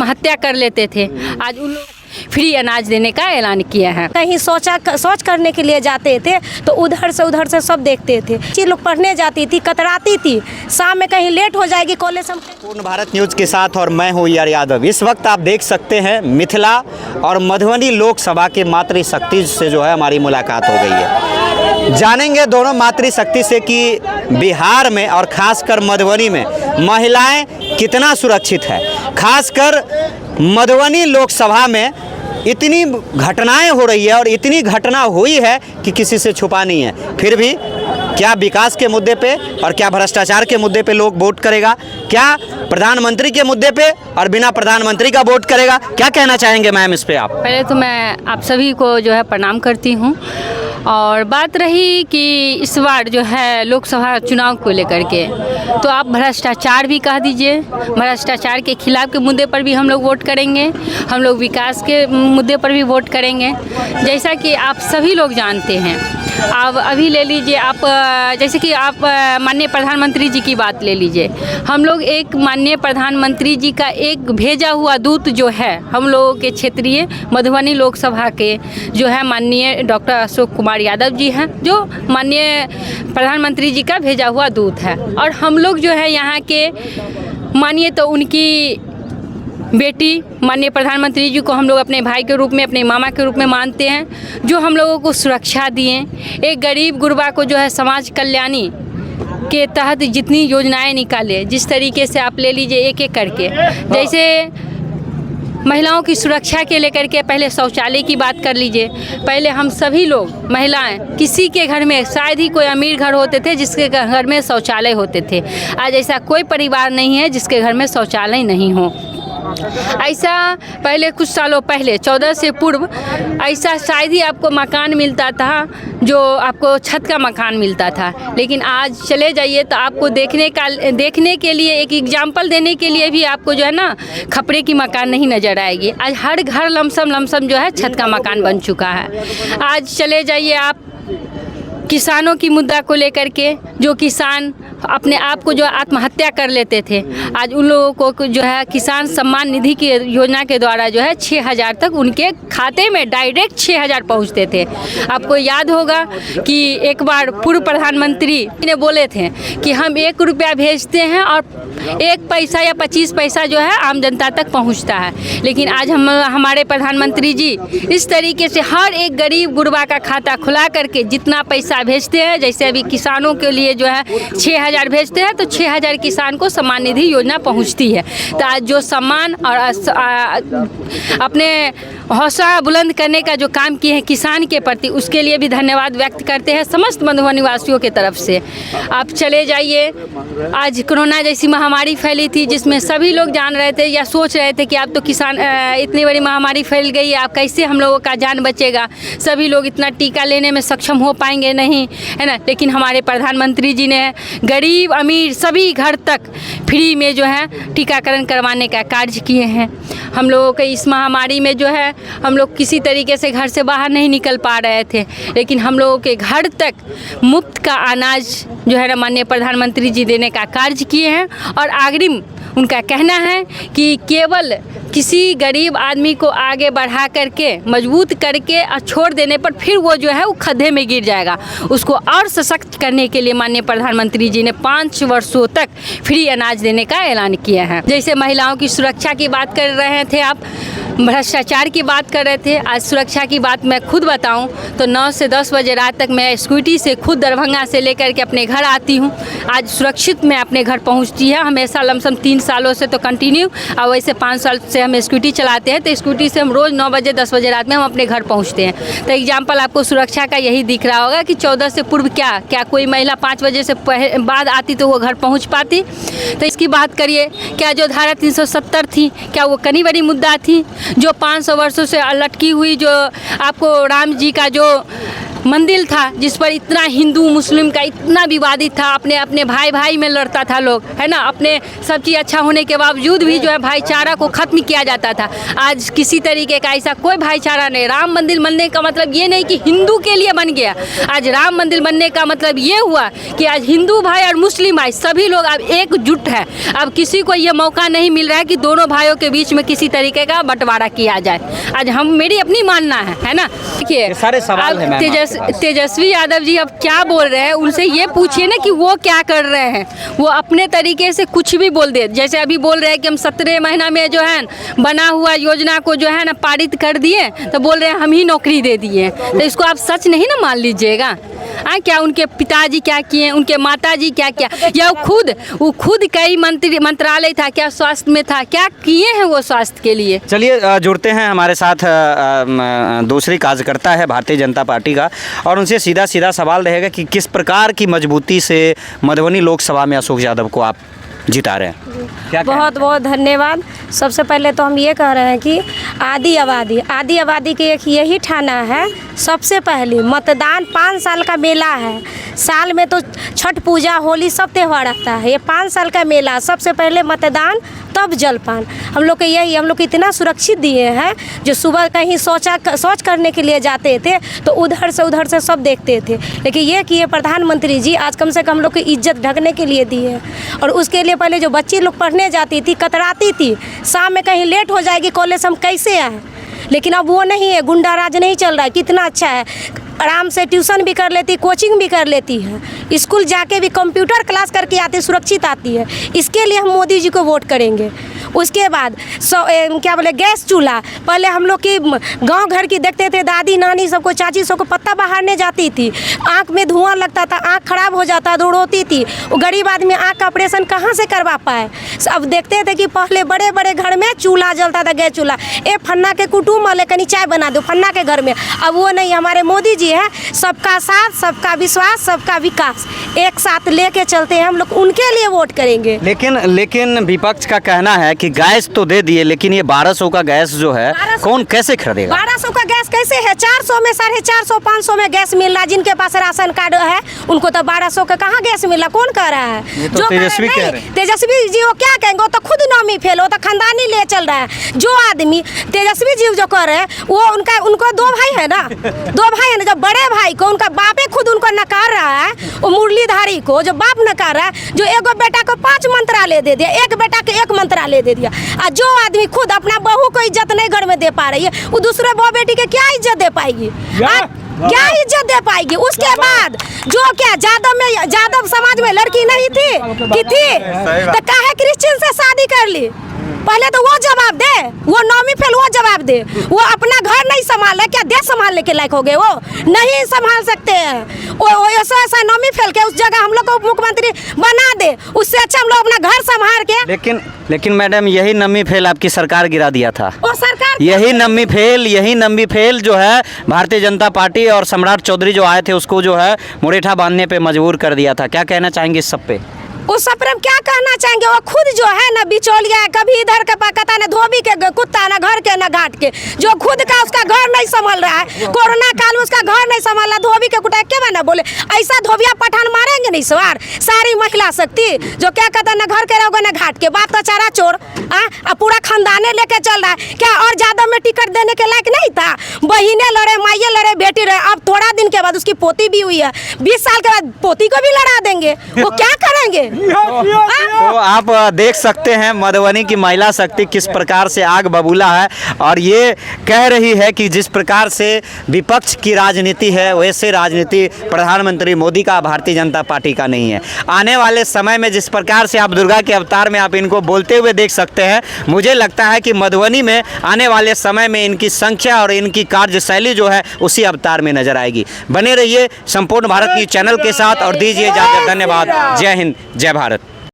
आत्महत्या कर लेते थे, आज उन लोग फ्री अनाज देने का ऐलान किया है। कहीं सोच करने के लिए जाते थे तो उधर से सब देखते थे। बच्ची लोग पढ़ने जाती थी, कतराती थी, शाम में कहीं लेट हो जाएगी कॉलेज से। पूर्ण भारत न्यूज़ के साथ और मैं हूँ यार यादव। इस वक्त आप देख सकते हैं मिथिला और मधुबनी लोकसभा के मातृशक्ति से जो है हमारी मुलाकात हो गई है। जानेंगे दोनों मातृशक्ति से कि बिहार में और ख़ासकर मधुबनी में महिलाएं कितना सुरक्षित है। खासकर मधुबनी लोकसभा में इतनी घटनाएं हो रही है और इतनी घटना हुई है कि किसी से छुपा नहीं है। फिर भी क्या विकास के मुद्दे पे और क्या भ्रष्टाचार के मुद्दे पे लोग वोट करेगा, क्या प्रधानमंत्री के मुद्दे पे और बिना प्रधानमंत्री का वोट करेगा, क्या कहना चाहेंगे मैम इस पे आप? पहले तो मैं आप सभी को जो है प्रणाम करती हूँ। और बात रही कि इस बार जो है लोकसभा चुनाव को लेकर के, तो आप भ्रष्टाचार भी कह दीजिए, भ्रष्टाचार के खिलाफ के मुद्दे पर भी हम लोग वोट करेंगे, हम लोग विकास के मुद्दे पर भी वोट करेंगे। जैसा कि आप सभी लोग जानते हैं, आप अभी ले लीजिए, आप जैसे कि आप माननीय प्रधानमंत्री जी की बात ले लीजिए। हम लोग एक माननीय प्रधानमंत्री जी का एक भेजा हुआ दूत जो है हम लोगों के क्षेत्रीय मधुबनी लोकसभा के जो है माननीय डॉक्टर अशोक कुमार यादव जी हैं, जो माननीय प्रधानमंत्री जी का भेजा हुआ दूत है। और हम लोग जो है यहाँ के मानिए तो उनकी बेटी माननीय प्रधानमंत्री जी को हम लोग अपने भाई के रूप में, अपने मामा के रूप में मानते हैं, जो हम लोगों को सुरक्षा दिए। एक गरीब गुरबा को जो है समाज कल्याणी के तहत जितनी योजनाएं निकाले, जिस तरीके से आप ले लीजिए एक एक करके, जैसे महिलाओं की सुरक्षा के लेकर के पहले शौचालय की बात कर लीजिए। पहले हम सभी लोग महिलाएं किसी के घर में, शायद ही कोई अमीर घर होते थे जिसके घर में शौचालय होते थे। आज ऐसा कोई परिवार नहीं है जिसके घर में शौचालय नहीं हो। ऐसा पहले कुछ सालों पहले 14 से पूर्व ऐसा शायद ही आपको मकान मिलता था, जो आपको छत का मकान मिलता था। लेकिन आज चले जाइए तो आपको देखने के लिए, एक एग्जाम्पल देने के लिए भी आपको जो है ना खपड़े की मकान नहीं नज़र आएगी। आज हर घर लमसम जो है छत का मकान बन चुका है। आज चले जाइए आप किसानों की मुद्दा को लेकर के, जो किसान अपने आप को जो आत्महत्या कर लेते थे, आज उन लोगों को जो है किसान सम्मान निधि की योजना के द्वारा जो है 6,000 तक उनके खाते में डायरेक्ट 6,000 पहुंचते थे। आपको याद होगा कि एक बार पूर्व प्रधानमंत्री ने बोले थे कि हम 1 रुपया भेजते हैं और 1 पैसा या 25 पैसा जो है आम जनता तक पहुंचता है। लेकिन आज हमारे प्रधानमंत्री जी इस तरीके से हर एक गरीब गुरबा का खाता खुला करके जितना पैसा भेजते हैं, जैसे अभी किसानों के लिए जो है 6,000 भेजते हैं तो 6,000 किसान को सम्मान निधि योजना पहुंचती है। तो आज जो सम्मान और अपने हौसला बुलंद करने का जो काम किए हैं किसान के प्रति, उसके लिए भी धन्यवाद व्यक्त करते हैं समस्त मधुबनी वासियों के तरफ से। आप चले जाइए, आज कोरोना जैसी महामारी फैली थी जिसमें सभी लोग जान रहे थे या सोच रहे थे कि अब तो किसान इतनी बड़ी महामारी फैल गई है, अब कैसे हम लोगों का जान बचेगा, सभी लोग इतना टीका लेने में सक्षम हो पाएंगे नहीं, है ना। लेकिन हमारे प्रधानमंत्री जी ने गरीब अमीर सभी घर तक फ्री में जो है टीकाकरण करवाने का कार्य किए हैं। हम लोगों के इस महामारी में जो है हम लोग किसी तरीके से घर से बाहर नहीं निकल पा रहे थे, लेकिन हम लोगों के घर तक मुफ्त का अनाज जो है माननीय प्रधानमंत्री जी देने का कार्य किए हैं। और अग्रिम उनका कहना है कि केवल किसी गरीब आदमी को आगे बढ़ा करके मजबूत करके और छोड़ देने पर फिर वो जो है वो खड्डे में गिर जाएगा। उसको और सशक्त करने के लिए माननीय प्रधानमंत्री जी ने 5 वर्षों तक फ्री अनाज देने का ऐलान किया है। जैसे महिलाओं की सुरक्षा की बात कर रहे थे आप, भ्रष्टाचार की बात कर रहे थे, आज सुरक्षा की बात मैं खुद बताऊं तो 9 से 10 बजे रात तक मैं स्कूटी से खुद दरभंगा से लेकर के अपने घर आती हूं। आज सुरक्षित मैं अपने घर पहुंचती है, हमेशा लमसम 3 सालों से तो कंटिन्यू, और वैसे 5 साल से हम स्कूटी चलाते हैं, तो स्कूटी से हम रोज़ 9 बजे 10 बजे रात में हम अपने घर पहुँचते हैं। तो एग्जाम्पल आपको सुरक्षा का यही दिख रहा होगा कि 14 से पूर्व क्या कोई महिला 5 बजे से बाद आती तो वो घर पहुँच पाती। तो इसकी बात करिए, क्या जो धारा 370 थी क्या वो कनी बड़ी मुद्दा थी? जो 500 वर्षों से लटकी हुई जो आपको राम जी का जो मंदिर था जिस पर इतना हिंदू मुस्लिम का इतना विवादित था, अपने अपने भाई भाई में लड़ता था लोग, है ना। अपने सब चीज़ अच्छा होने के बावजूद भी जो है भाईचारा को ख़त्म किया जाता था। आज किसी तरीके का ऐसा कोई भाईचारा नहीं। राम मंदिर बनने का मतलब ये नहीं कि हिंदू के लिए बन गया। आज राम मंदिर बनने का मतलब ये हुआ कि आज हिंदू भाई और मुस्लिम भाई सभी लोग अब एकजुट है। अब किसी को ये मौका नहीं मिल रहा है कि दोनों भाइयों के बीच में किसी तरीके का बंटवारा किया जाए। आज हम मेरी अपनी मानना है ना। देखिए सारे सवाल हैं मैम आपके पास। तेजस्वी यादव जी अब क्या बोल रहे हैं, उनसे ये पूछिए ना कि वो क्या कर रहे हैं। वो अपने तरीके से कुछ भी बोल दे। जैसे अभी बोल रहे हैं कि हम 17 महीना में जो है बना हुआ योजना को जो है ना पारित कर दिए, तो बोल रहे हैं हम ही नौकरी दे दिए। तो इसको आप सच नहीं ना मान लीजिएगा। क्या उनके पिताजी क्या किए, उनके माताजी क्या किया, या वो खुद कई मंत्रालय था, क्या स्वास्थ्य में था, क्या किए हैं वो स्वास्थ्य के लिए। चलिए जुड़ते हैं हमारे साथ दूसरी कार्यकर्ता है भारतीय जनता पार्टी का, और उनसे सीधा सीधा सवाल रहेगा कि किस प्रकार की मजबूती से मधुबनी लोकसभा में अशोक यादव को आप जिता रहे हैं। क्या बहुत बहुत धन्यवाद। सबसे पहले तो हम ये कह रहे हैं कि आदि आबादी की एक यही ठाना है। सबसे पहले मतदान 5 साल का मेला है। साल में तो छठ पूजा होली सब त्यौहार आता है, ये 5 साल का मेला। सबसे पहले मतदान तब जलपान। हम लोग को इतना सुरक्षित दिए हैं। जो सुबह कहीं शौच करने के लिए जाते थे तो उधर से सब देखते थे, लेकिन ये किए प्रधानमंत्री जी आज कम से कम हम लोग की इज्जत ढकने के लिए दिए। और उसके लिए पहले जो बच्ची लोग पढ़ने जाती थी कतराती थी, शाम में कहीं लेट हो जाएगी कॉलेज हम कैसे आए, लेकिन अब वो नहीं है। गुंडा राज नहीं चल रहा है। कितना अच्छा है, आराम से ट्यूशन भी कर लेती, कोचिंग भी कर लेती है, स्कूल जाके भी कंप्यूटर क्लास करके आती, सुरक्षित आती है। इसके लिए हम मोदी जी को वोट करेंगे। उसके बाद क्या बोले गैस चूल्हा, पहले हम लोग की गांव घर की देखते थे दादी नानी सबको, चाची सबको पत्ता बहारने जाती थी, आँख में धुआं लगता था, आँख खराब हो जाता, रोती थी। वो गरीब आदमी आँख का ऑपरेशन कहाँ से करवा पाए। अब देखते थे कि पहले बड़े बड़े घर में चूल्हा जलता था, गैस चूल्हा। फन्ना के कुटुम्ब वाले कनी चाय बना दो फन्ना के घर में। अब वो नहीं, हमारे मोदी जी है सबका साथ, सबका विश्वास, सबका विकास, एक साथ लेके चलते हैं हम लोग, उनके लिए वोट करेंगे। लेकिन विपक्ष का कहना है कि गैस तो दे दिए, लेकिन ये 1200 का गैस जो है कौन कैसे खरीदेगा। 1200 का गैस कैसे है? 400 में 450 500 में गैस मिल रहा है। जिनके पास राशन कार्ड है उनको तो 1200 का कहाँ गैस मिल रहा, कौन कह रहा है? तो तेजस्वी कह रहे हैं। तेजस्वी जी वो क्या कहेंगे, वो तो खुद नौमी फेल, वो तो खानदानी ले चल रहा है। जो आदमी तेजस्वी जी जो कर रहे हैं वो उनको 2 भाई है ना, 2 भाई है ना। जब बड़े भाई को उनका बापे खुद उनको नकार रहा है, वो मुरलीधारी को जो बाप नकार रहा है, जो एगो बेटा को 5 मंत्रालय दे दिया, एक बेटा के 1 मंत्रालय दे दिया। और जो आदमी खुद अपना बहू को इज्जत नहीं घर में दे पा रही है, वो दूसरे बहू बेटी के क्या इज्जत दे पाएगी? क्या इज्जत दे पाएगी? उसके बाद जो क्या जादव समाज में लड़की नहीं थी तो काहे क्रिश्चियन से शादी कर ली? पहले तो वो जवाब दे, वो नौमी फेल वो जवाब दे। वो अपना घर नहीं संभाल रहे, क्या देश संभालने के लायक हो गए? वो नहीं संभाल सकते हैं। वो ऐसा नौमी फेल के उस जगह हम लोग को मुख्यमंत्री बना दे, उससे अच्छा हम लोग अपना घर संभाल के। लेकिन मैडम यही नम्मी फेल आपकी सरकार गिरा दिया था। और सरकार यही नम्मी फेल जो है भारतीय जनता पार्टी और सम्राट चौधरी जो आए थे उसको जो है मुरेठा बांधने पे मजबूर कर दिया था। क्या कहना चाहेंगे इस सब पे? उस सब पर हम क्या कहना चाहेंगे? वो खुद जो है ना बिचौलिया है, कभी इधर का पकता ना धोबी के कुत्ता, ना घर के ना घाट के, जो खुद का उसका घर नहीं संभाल रहा है। कोरोना काल में उसका घर नहीं संभाला, धोबी के कुत्ता के बना बोले ऐसा धोबिया पठान मारेंगे नहीं सवार। सारी महिला शक्ति जो क्या कहता ना घर के रहोगे ना घाट के, बात तो चारा चोर अब पूरा खानदाने लेके चल रहा है। क्या और ज्यादा में टिकट देने के लायक नहीं था? बहिने लड़े, माइये लड़े, बेटी रहे। अब थोड़ा दिन के बाद उसकी पोती भी हुई है, 20 साल के बाद पोती को भी लड़ा देंगे। वो क्या करेंगे? तो आप देख सकते हैं मधुबनी की महिला शक्ति किस प्रकार से आग बबूला है, और ये कह रही है कि जिस प्रकार से विपक्ष की राजनीति है वैसे राजनीति प्रधानमंत्री मोदी का, भारतीय जनता पार्टी का नहीं है। आने वाले समय में जिस प्रकार से आप दुर्गा के अवतार में आप इनको बोलते हुए देख सकते हैं, मुझे लगता है कि मधुबनी में आने वाले समय में इनकी संख्या और इनकी कार्यशैली जो है उसी अवतार में नजर आएगी। बने रहिए संपूर्ण भारत न्यूज़ चैनल के साथ और दीजिए इजाजत। धन्यवाद। जय हिंद, जय भारत।